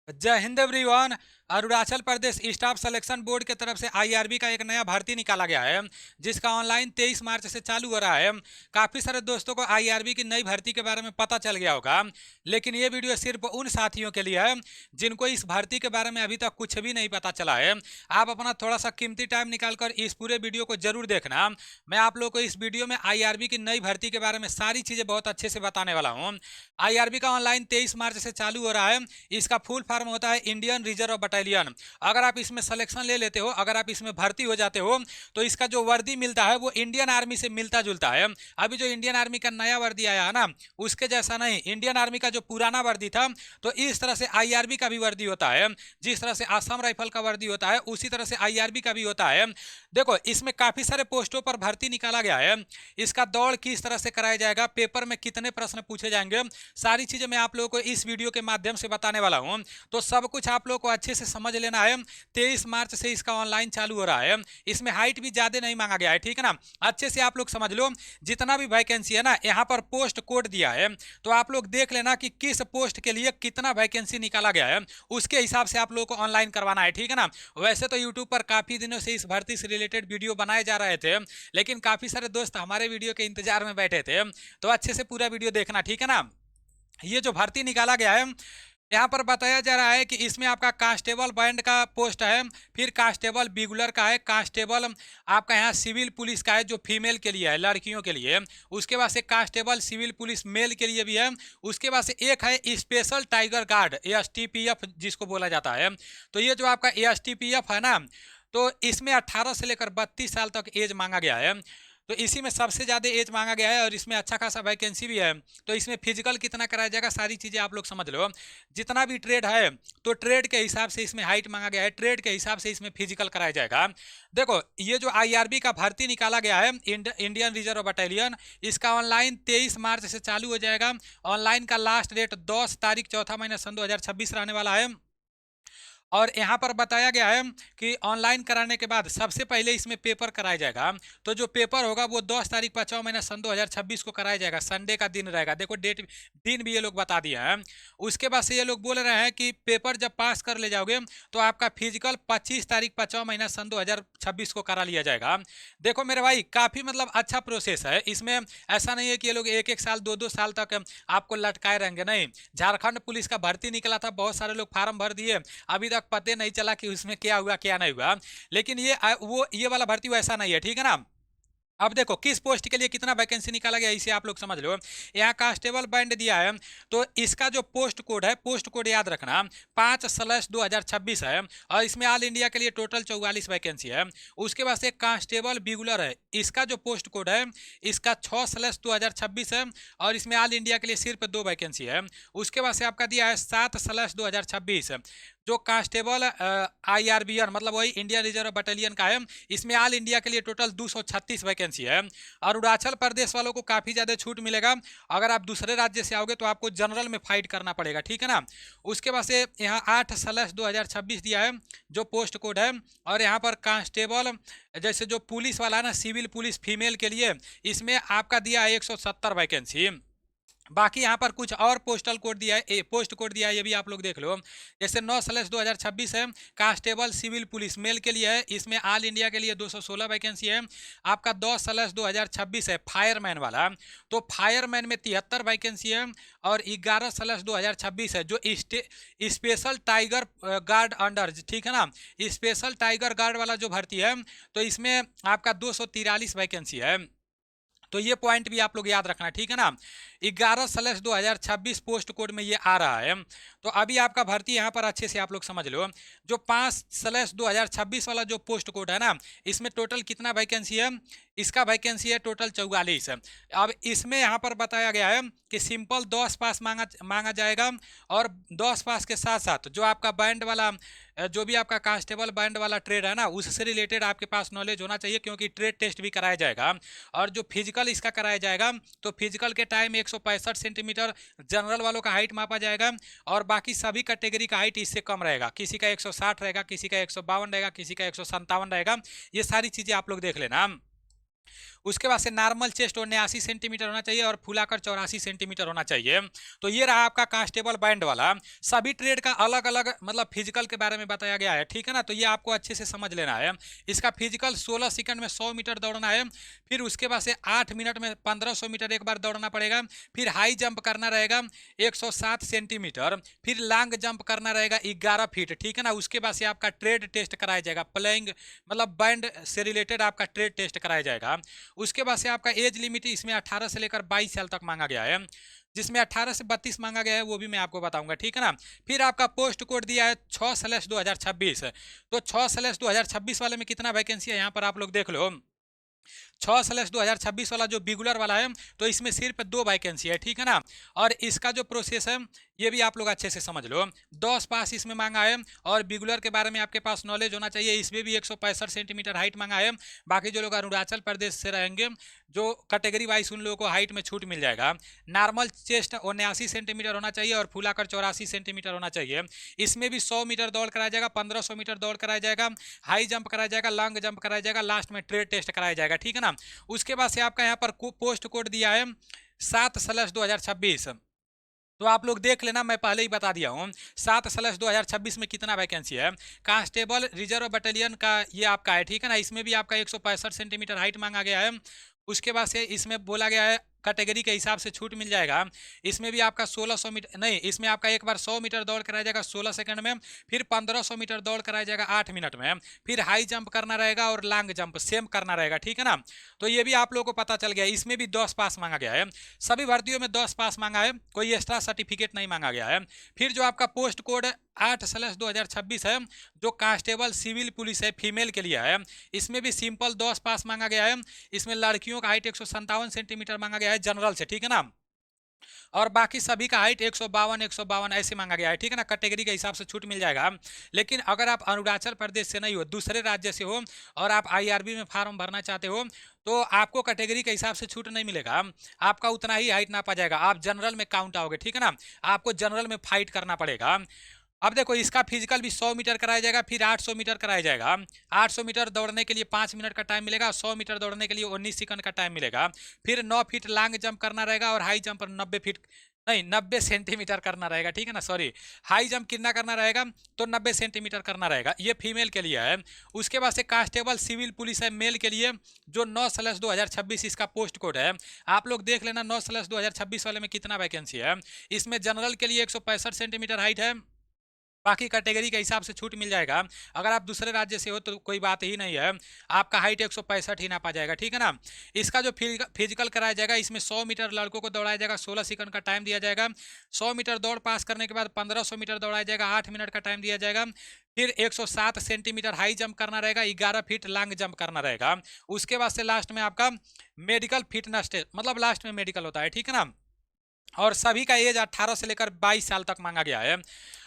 जय Hind everyone. Arunachal Pradesh staff selection board की तरफ से आईआरबी का एक नया भर्ती निकाला गया है, जिसका ऑनलाइन 23 मार्च से चालू हो रहा है। काफ़ी सारे दोस्तों को आईआरबी की नई भर्ती के बारे में पता चल गया होगा, लेकिन ये वीडियो सिर्फ उन साथियों के लिए है जिनको इस भर्ती के बारे में अभी तक कुछ भी नहीं पता चला है। आप अपना थोड़ा सा कीमती टाइम निकालकर इस पूरे वीडियो को जरूर देखना। मैं आप लोग को इस वीडियो में आईआरबी की नई भर्ती के बारे में सारी चीज़ें बहुत अच्छे से बताने वाला हूँ। आईआरबी का ऑनलाइन 23 मार्च से चालू हो रहा है। इसका फुल फॉर्म होता है इंडियन रिजर्व बटालियन। अगर आप इसमें सिलेक्शन ले लेते हो, अगर आप इसमें भर्ती हो जाते हो, तो इसका जो वर्दी मिलता है वो इंडियन आर्मी से मिलता जुलता है। अभी जो इंडियन आर्मी का नया वर्दी आया है ना, उसके जैसा नहीं। इंडियन आर्मी का जो पुराना वर्दी था, तो इस तरह से आईआरबी का भी वर्दी होता है। जिस तरह से आसाम राइफल का वर्दी होता है, उसी तरह से आईआरबी का भी होता है। देखो, इसमें काफी सारे पोस्टों पर भर्ती निकाला गया है। इसका दौड़ किस तरह से कराया जाएगा, पेपर में कितने प्रश्न पूछे जाएंगे, सारी चीजें मैं आप लोगों को इस वीडियो के माध्यम से बताने वाला हूं। तो सब कुछ आप लोगों को अच्छे से समझ लेना है। 23 मार्च से इसका ऑनलाइन चालू हो रहा है। इसमें हाइट भी ज्यादा नहीं मांगा गया है, ठीक है ना। अच्छे से आप लोग समझ लो। जितना भी वैकेंसी है ना, यहाँ पर पोस्ट कोड दिया है, तो आप लोग देख लेना कि किस पोस्ट के लिए कितना वैकेंसी निकाला गया है, उसके हिसाब से आप लोग को ऑनलाइन करवाना है, ठीक है ना। वैसे तो यूट्यूब पर काफी दिनों से इस भर्ती से रिलेटेड वीडियो बनाए जा रहे थे, लेकिन काफी सारे दोस्त हमारे वीडियो के इंतजार में बैठे थे। तो अच्छे से पूरा वीडियो देखना, ठीक है ना। ये जो भर्ती निकाला गया है, यहाँ पर बताया जा रहा है कि इसमें आपका कांस्टेबल बैंड का पोस्ट है, फिर कांस्टेबल बिगुलर का है, कांस्टेबल आपका यहाँ सिविल पुलिस का है जो फीमेल के लिए है, लड़कियों के लिए। उसके बाद से कांस्टेबल सिविल पुलिस मेल के लिए भी है। उसके बाद से एक है स्पेशल टाइगर गार्ड, एसटीपीएफ जिसको बोला जाता है। तो ये जो आपका एसटीपीएफ है ना, तो इसमें 18 से लेकर 32 साल तक एज मांगा गया है। तो इसी में सबसे ज़्यादा एज मांगा गया है और इसमें अच्छा खासा वैकेंसी भी है। तो इसमें फिजिकल कितना कराया जाएगा, सारी चीज़ें आप लोग समझ लो। जितना भी ट्रेड है, तो ट्रेड के हिसाब से इसमें हाइट मांगा गया है, ट्रेड के हिसाब से इसमें फिजिकल कराया जाएगा। देखो, ये जो आईआरबी का भर्ती निकाला गया है, इंडियन रिजर्व बटालियन, इसका ऑनलाइन 23 मार्च से चालू हो जाएगा। ऑनलाइन का लास्ट डेट 10 तारीख चौथा महीना सन 2026 रहने वाला है। और यहाँ पर बताया गया है कि ऑनलाइन कराने के बाद सबसे पहले इसमें पेपर कराया जाएगा। तो जो पेपर होगा वो 10 तारीख 5वां महीना सन 2026 को कराया जाएगा। संडे का दिन रहेगा। देखो, डेट दिन भी ये लोग बता दिए हैं। उसके बाद से ये लोग बोल रहे हैं कि पेपर जब पास कर ले जाओगे, तो आपका फिजिकल 25 तारीख 5वां महीना सन 2026 को करा लिया जाएगा। देखो मेरे भाई, काफ़ी मतलब अच्छा प्रोसेस है इसमें। ऐसा नहीं है कि ये लोग एक एक साल 2 2 साल तक आपको लटकाए रहेंगे, नहीं। झारखंड पुलिस का भर्ती निकला था, बहुत सारे लोग फार्म भर दिए, अभी तक पता नहीं चला कि उसमें क्या हुआ क्या नहीं हुआ। लेकिन ये वाला भर्ती वैसा नहीं है, ठीक है ना। अब देखो, किस पोस्ट के लिए कितना वैकेंसी निकाला गया, इसे आप लोग समझ लो। यहाँ कांस्टेबल बैंड दिया है, तो इसका जो पोस्ट कोड है, पोस्ट कोड याद रखना 5/2026 है। और इसमें ऑल इंडिया के लिए टोटल 44 वैकेंसी है। उसके बाद से कांस्टेबल बिगुलर है, इसका जो पोस्ट कोड है, इसका 6/2026 है। और इसमें ऑल इंडिया के लिए सिर्फ 2 वैकेंसी है। उसके बाद से आपका दिया है 7/2026, जो कांस्टेबल आईआरबीएन, मतलब वही इंडियन रिजर्व बटालियन का है। इसमें ऑल इंडिया के लिए टोटल 236 वैकेंसी है। अरुणाचल प्रदेश वालों को काफ़ी ज़्यादा छूट मिलेगा। अगर आप दूसरे राज्य से आओगे तो आपको जनरल में फाइट करना पड़ेगा, ठीक है ना। उसके बाद से यहाँ 8/2026 दिया है जो पोस्ट कोड है। और यहाँ पर कांस्टेबल जैसे जो पुलिस वाला है ना, सिविल पुलिस फीमेल के लिए, इसमें आपका दिया है 170 वैकेंसी। बाकी यहाँ पर कुछ और पोस्टल कोड दिया है, पोस्ट कोड दिया है, ये भी आप लोग देख लो। जैसे 9/2026 है, कांस्टेबल सिविल पुलिस मेल के लिए है। इसमें ऑल इंडिया के लिए 216 वैकेंसी है। आपका 10/2026 है फायरमैन वाला, तो फायरमैन में 73 वैकेंसी है। और 11/2026 है जो स्पेशल टाइगर गार्ड अंडर, ठीक है ना, स्पेशल टाइगर गार्ड वाला जो भर्ती है, तो इसमें आपका 243 वैकेंसी है। तो ये पॉइंट भी आप लोग याद रखना, ठीक है ना। 11/2026 पोस्ट कोड में ये आ रहा है। तो अभी आपका भर्ती यहाँ पर अच्छे से आप लोग समझ लो। जो 5/2026 वाला जो पोस्ट कोड है ना, इसमें टोटल कितना वैकेंसी है, इसका वैकेंसी है टोटल 44। अब इसमें यहाँ पर बताया गया है कि सिंपल 10 पास मांगा जाएगा। और 10 पास के साथ साथ जो आपका बैंड वाला, जो भी आपका कांस्टेबल बैंड वाला ट्रेड है ना, उससे रिलेटेड आपके पास नॉलेज होना चाहिए, क्योंकि ट्रेड टेस्ट भी कराया जाएगा। और जो फिजिकल इसका कराया जाएगा, तो फिजिकल के टाइम 165 सेंटीमीटर जनरल वालों का हाइट मापा जाएगा। और बाकी सभी कैटेगरी का हाइट इससे कम रहेगा। किसी का 160 रहेगा, किसी का 152 रहेगा, किसी का 157 रहेगा। ये सारी चीज़ें आप लोग देख लेना। उसके बाद से नॉर्मल चेस्ट 79 सेंटीमीटर होना चाहिए और फुलाकर 84 सेंटीमीटर होना चाहिए। तो ये रहा आपका कांस्टेबल बैंड वाला। सभी ट्रेड का अलग अलग मतलब फिजिकल के बारे में बताया गया है, ठीक है ना। तो ये आपको अच्छे से समझ लेना है। इसका फिजिकल 16 सेकंड में 100 मीटर दौड़ना है, फिर उसके बाद से 8 मिनट में 1500 मीटर एक बार दौड़ना पड़ेगा, फिर हाई जंप करना रहेगा 107 सेंटीमीटर, फिर लॉन्ग जंप करना रहेगा 11 फीट, ठीक है ना। उसके बाद से आपका ट्रेड टेस्ट कराया जाएगा, प्लेइंग मतलब बैंड से रिलेटेड आपका ट्रेड टेस्ट कराया जाएगा। उसके बाद से आपका एज लिमिट इसमें 18 से लेकर 22 साल तक मांगा गया है, जिसमें 18 से 32 मांगा गया है वो भी मैं आपको बताऊंगा, ठीक है ना। फिर आपका पोस्ट कोड दिया है 6/2026। तो 6/2026 वाले में कितना वैकेंसी है यहाँ पर आप लोग देख लो। 6/2026 वाला जो बिगुलर वाला है तो इसमें सिर्फ 2 वैकेंसी है, ठीक है ना। और इसका जो प्रोसेस है ये भी आप लोग अच्छे से समझ लो। 10 पास इसमें मांगा है और बिगुलर के बारे में आपके पास नॉलेज होना चाहिए। इसमें भी 165 सेंटीमीटर हाइट मांगा है। बाकी जो लोग अरुणाचल प्रदेश से रहेंगे जो कैटेगरी वाइज उन लोगों को हाइट में छूट मिल जाएगा। नॉर्मल चेस्ट 79 सेंटीमीटर होना चाहिए और फुलाकर 84 सेंटीमीटर होना चाहिए। इसमें भी 100 मीटर दौड़ कराया जाएगा, 1500 मीटर दौड़ कराया जाएगा, हाई जंप कराया जाएगा, लॉन्ग जंप कराया जाएगा, लास्ट में ट्रेड टेस्ट कराया जाएगा, ठीक है ना। उसके बाद से आपका यहाँ पर पोस्ट कोड दिया है 7/2026। तो आप लोग देख लेना, मैं पहले ही बता दिया हूँ 7/2026 में कितना वैकेंसी है। कांस्टेबल रिजर्व बटालियन का ये आपका है, ठीक है ना। इसमें भी आपका 165 सेंटीमीटर हाइट मांगा गया है। उसके बाद से इसमें बोला गया है कैटेगरी के हिसाब से छूट मिल जाएगा। इसमें भी आपका 1600 मीटर नहीं, इसमें आपका एक बार 100 मीटर दौड़ कराया जाएगा 16 सेकंड में, फिर 1500 मीटर दौड़ कराया जाएगा 8 मिनट में, फिर हाई जंप करना रहेगा और लॉन्ग जंप सेम करना रहेगा, ठीक है ना। तो ये भी आप लोगों को पता चल गया। इसमें भी 10 पास मांगा गया है। सभी भर्तियों में 10 पास मांगा है, कोई एक्स्ट्रा सर्टिफिकेट नहीं मांगा गया है। फिर जो आपका पोस्ट कोड 8/2026 है जो कांस्टेबल सिविल पुलिस है फीमेल के लिए है, इसमें भी सिंपल 10 पास मांगा गया है। इसमें लड़कियों का हाइट 157 सेंटीमीटर मांगा गया है जनरल से, ठीक है ना। और बाकी सभी का हाइट 152 ऐसे मांगा गया है, ठीक है ना। कैटेगरी के हिसाब से छूट मिल जाएगा। लेकिन अगर आप अरुणाचल प्रदेश से नहीं हो, दूसरे राज्य से हो और आप आईआरबी में फॉर्म भरना चाहते हो तो आपको कैटेगरी के हिसाब से छूट नहीं मिलेगा। आपका उतना ही हाइट नापा जाएगा, आप जनरल में काउंट आओगे, ठीक है ना। आपको जनरल में फाइट करना पड़ेगा। अब देखो इसका फिजिकल भी 100 मीटर कराया जाएगा, फिर 800 मीटर कराया जाएगा। 800 मीटर दौड़ने के लिए 5 मिनट का टाइम मिलेगा, 100 मीटर दौड़ने के लिए 19 सेकंड का टाइम मिलेगा। फिर 9 फीट लॉन्ग जंप करना रहेगा और हाई जंप 90 फीट नहीं 90 सेंटीमीटर करना रहेगा, ठीक है ना। सॉरी, हाई जंप कितना करना रहेगा तो 90 सेंटीमीटर करना रहेगा। ये फीमेल के लिए है। उसके बाद से कांस्टेबल सिविल पुलिस है मेल के लिए जो 9/2026 इसका पोस्ट कोड है। आप लोग देख लेना 9/2026 वाले में कितना वैकेंसी है। इसमें जनरल के लिए 165 सेंटीमीटर हाइट है, बाकी कैटेगरी के हिसाब से छूट मिल जाएगा। अगर आप दूसरे राज्य से हो तो कोई बात ही नहीं है, आपका हाइट 165 ही नापा जाएगा, ठीक है ना। इसका जो फिजिकल कराया जाएगा इसमें 100 मीटर लड़कों को दौड़ाया जाएगा, 16 सेकंड का टाइम दिया जाएगा। 100 मीटर दौड़ पास करने के बाद 1500 मीटर दौड़ाया जाएगा, 8 मिनट का टाइम दिया जाएगा। फिर 107 सेंटीमीटर हाई जंप करना रहेगा, 11 फीट लॉन्ग जंप करना रहेगा। उसके बाद से लास्ट में आपका मेडिकल फिटनेस टेस्ट, मतलब लास्ट में मेडिकल होता है, ठीक है ना। और सभी का एज 18 से लेकर 22 साल तक मांगा गया है।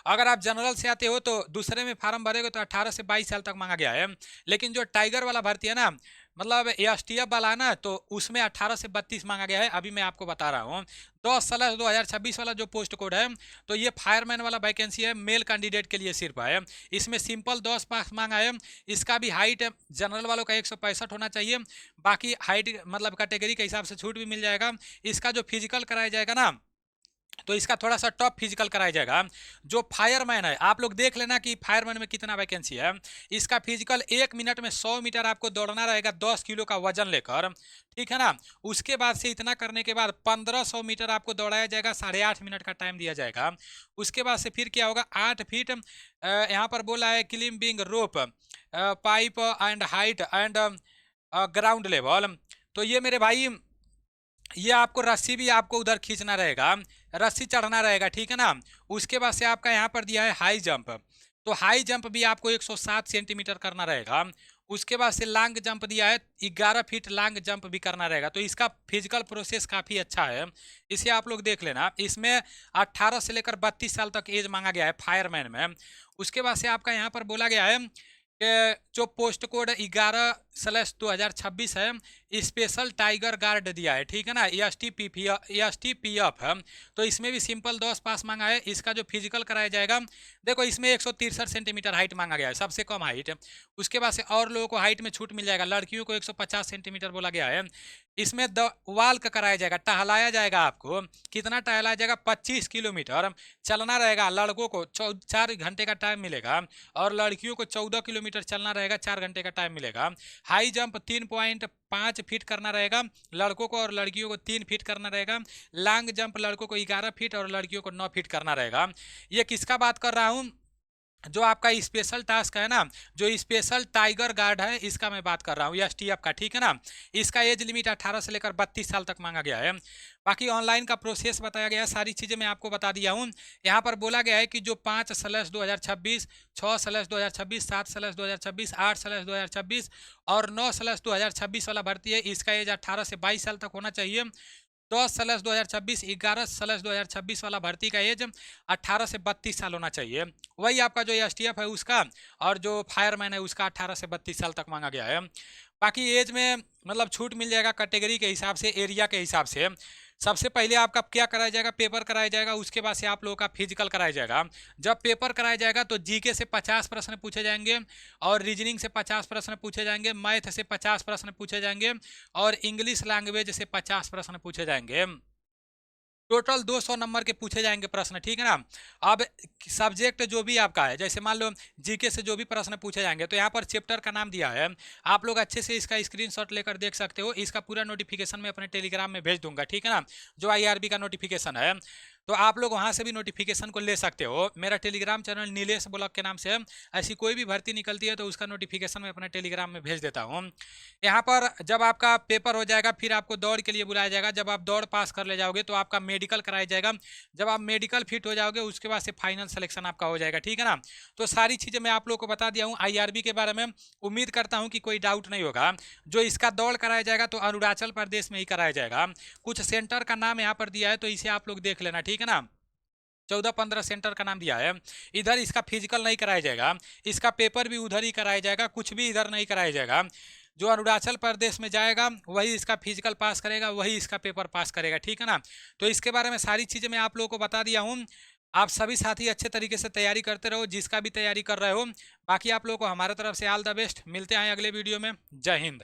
अगर आप जनरल से आते हो तो दूसरे में फार्म भरेगा तो 18 से 22 साल तक मांगा गया है। लेकिन जो टाइगर वाला भर्ती है ना, मतलब एसटीएफ वाला है ना, तो उसमें 18 से 32 मांगा गया है। अभी मैं आपको बता रहा हूँ 10/2026 वाला जो पोस्ट कोड है तो ये फायरमैन वाला वैकेंसी है, मेल कैंडिडेट के लिए सिर्फ है। इसमें सिंपल 10 पास मांगा है। इसका भी हाइट जनरल वालों का 165 होना चाहिए, बाकी हाइट मतलब कैटेगरी के हिसाब से छूट भी मिल जाएगा। इसका जो फिजिकल कराया जाएगा ना तो इसका थोड़ा सा टॉप फिजिकल कराया जाएगा। जो फायरमैन है आप लोग देख लेना कि फायरमैन में कितना वैकेंसी है। इसका फिजिकल 1 मिनट में 100 मीटर आपको दौड़ना रहेगा 10 किलो का वजन लेकर, ठीक है ना। उसके बाद से इतना करने के बाद 1500 मीटर आपको दौड़ाया जाएगा, 8.5 मिनट का टाइम दिया जाएगा। उसके बाद से फिर क्या होगा 8 फीट यहाँ पर बोला है climbing rope pipe and height and ground level. तो ये मेरे भाई ये आपको रस्सी भी आपको उधर खींचना रहेगा, रस्सी चढ़ना रहेगा, ठीक है ना। उसके बाद से आपका यहाँ पर दिया है हाई जंप, तो हाई जंप भी आपको 107 सेंटीमीटर करना रहेगा। उसके बाद से लॉन्ग जंप दिया है 11 फीट लॉन्ग जंप भी करना रहेगा। तो इसका फिजिकल प्रोसेस काफ़ी अच्छा है, इसे आप लोग देख लेना। इसमें 18 से लेकर 32 साल तक एज मांगा गया है फायरमैन में। उसके बाद से आपका यहाँ पर बोला गया है कि जो पोस्ट कोड 11/2026 है स्पेशल टाइगर गार्ड दिया है, ठीक है ना, STPF है। तो इसमें भी सिंपल 10 पास मांगा है। इसका जो फिजिकल कराया जाएगा, देखो इसमें 163 सेंटीमीटर हाइट मांगा गया है, सबसे कम हाइट। उसके बाद से और लोगों को हाइट में छूट मिल जाएगा, लड़कियों को 150 सेंटीमीटर बोला गया है। इसमें वाल का कराया जाएगा, टहलाया जाएगा आपको। कितना टहलाया जाएगा? 25 किलोमीटर चलना रहेगा। लड़कों को 4 घंटे का टाइम मिलेगा और लड़कियों को 14 किलोमीटर चलना रहेगा, 4 घंटे का टाइम मिलेगा। हाई जंप 3.5 फीट करना रहेगा लड़कों को, और लड़कियों को 3 फीट करना रहेगा। लॉन्ग जंप लड़कों को 11 फीट और लड़कियों को 9 फीट करना रहेगा। ये किसका बात कर रहा हूँ? जो आपका स्पेशल टास्क है ना, जो स्पेशल टाइगर गार्ड है, इसका मैं बात कर रहा हूँ, STF का, ठीक है ना। इसका एज लिमिट 18 से लेकर 32 साल तक मांगा गया है। बाकी ऑनलाइन का प्रोसेस बताया गया है, सारी चीज़ें मैं आपको बता दिया हूँ। यहाँ पर बोला गया है कि जो 5/2026, 6/2026, 7/2026, 8/2026 और 9/2026 वाला भर्ती है, इसका एज 18 से 22 साल तक होना चाहिए। 10/2026, 11/2026 वाला भर्ती का एज 18 से 32 साल होना चाहिए। वही आपका जो STF है उसका, और जो फायरमैन है उसका 18 से 32 साल तक मांगा गया है। बाकी एज में मतलब छूट मिल जाएगा कैटेगरी के हिसाब से, एरिया के हिसाब से। सबसे पहले आपका क्या कराया जाएगा? पेपर कराया जाएगा। उसके बाद से आप लोगों का फिजिकल कराया जाएगा। जब पेपर कराया जाएगा तो जीके से 50 प्रश्न पूछे जाएंगे, और रीजनिंग से 50 प्रश्न पूछे जाएंगे, मैथ से 50 प्रश्न पूछे जाएंगे, और इंग्लिश लैंग्वेज से 50 प्रश्न पूछे जाएंगे। टोटल 200 नंबर के पूछे जाएंगे प्रश्न, ठीक है ना। अब सब्जेक्ट जो भी आपका है, जैसे मान लो जीके से जो भी प्रश्न पूछे जाएंगे, तो यहाँ पर चैप्टर का नाम दिया है। आप लोग अच्छे से इसका स्क्रीनशॉट लेकर देख सकते हो। इसका पूरा नोटिफिकेशन मैं अपने टेलीग्राम में भेज दूंगा, ठीक है ना। जो IRB का नोटिफिकेशन है, तो आप लोग वहाँ से भी नोटिफिकेशन को ले सकते हो। मेरा टेलीग्राम चैनल नीलेश ब्लॉग के नाम से है। ऐसी कोई भी भर्ती निकलती है तो उसका नोटिफिकेशन मैं अपने टेलीग्राम में भेज देता हूँ। यहाँ पर जब आपका पेपर हो जाएगा, फिर आपको दौड़ के लिए बुलाया जाएगा। जब आप दौड़ पास कर ले जाओगे तो आपका मेडिकल कराया जाएगा। जब आप मेडिकल फिट हो जाओगे, उसके बाद से फाइनल सिलेक्शन आपका हो जाएगा, ठीक है ना। तो सारी चीज़ें मैं आप लोग को बता दिया हूँ IRB के बारे में। उम्मीद करता हूँ कि कोई डाउट नहीं होगा। जो इसका दौड़ कराया जाएगा तो अरुणाचल प्रदेश में ही कराया जाएगा। कुछ सेंटर का नाम यहाँ पर दिया है, तो इसे आप लोग देख लेना, ठीक है ना। 14-15 सेंटर का नाम दिया है। इधर इसका फिजिकल नहीं कराया जाएगा, इसका पेपर भी उधर ही कराया जाएगा, कुछ भी इधर नहीं कराया जाएगा। जो अरुणाचल प्रदेश में जाएगा वही इसका फिजिकल पास करेगा, वही इसका पेपर पास करेगा, ठीक है ना। तो इसके बारे में सारी चीज़ें मैं आप लोगों को बता दिया हूँ। आप सभी साथी अच्छे तरीके से तैयारी करते रहो, जिसका भी तैयारी कर रहे हो। बाकी आप लोगों को हमारे तरफ से ऑल द बेस्ट। मिलते हैं अगले वीडियो में। जय हिंद।